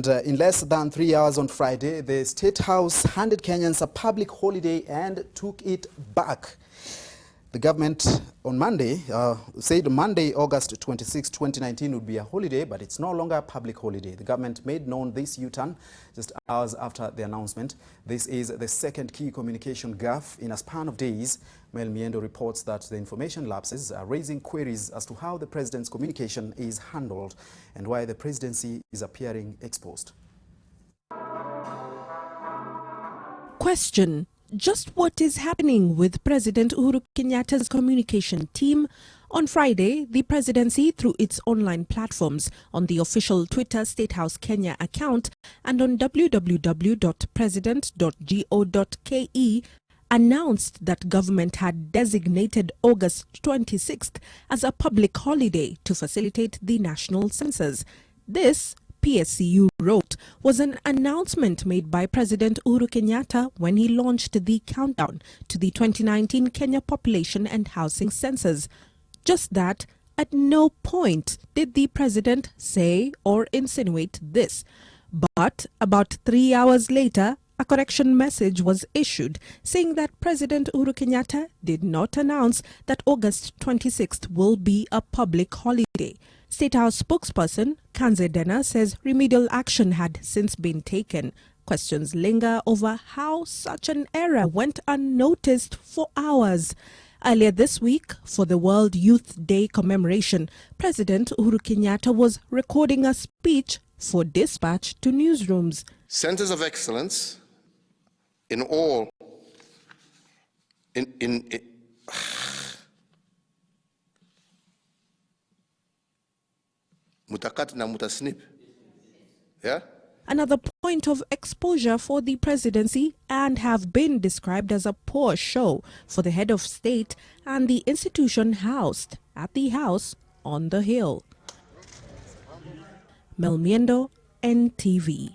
And in less than 3 hours on Friday, the State House handed Kenyans a public holiday and took it back. The government on Monday said Monday, August 26, 2019 would be a holiday, but it's no longer a public holiday. The government made known this U-turn just hours after the announcement. This is the second key communication gaffe in a span of days. Mel Miendo reports that the information lapses are raising queries as to how the president's communication is handled and why the presidency is appearing exposed. Question: just what is happening with President Uhuru Kenyatta's communication team? On Friday, the presidency, through its online platforms on the official Twitter State House Kenya account and on www.president.go.ke, announced that government had designated August 26th as a public holiday to facilitate the national census. This, PSCU wrote, was an announcement made by President Uhuru Kenyatta when he launched the countdown to the 2019 Kenya Population and Housing Census. Just that, at no point did the president say or insinuate this. But about 3 hours later, a correction message was issued saying that President Uhuru Kenyatta did not announce that August 26th will be a public holiday. State House spokesperson Kanze Dena says remedial action had since been taken. Questions linger over how such an error went unnoticed for hours. Earlier this week, for the World Youth Day commemoration, President Uhuru Kenyatta was recording a speech for dispatch to newsrooms. Centers of excellence in all, mutakat na mutasnip. Yeah? Another point of exposure for the presidency and have been described as a poor show for the head of state and the institution housed at the House on the Hill. Mel Miendo, NTV.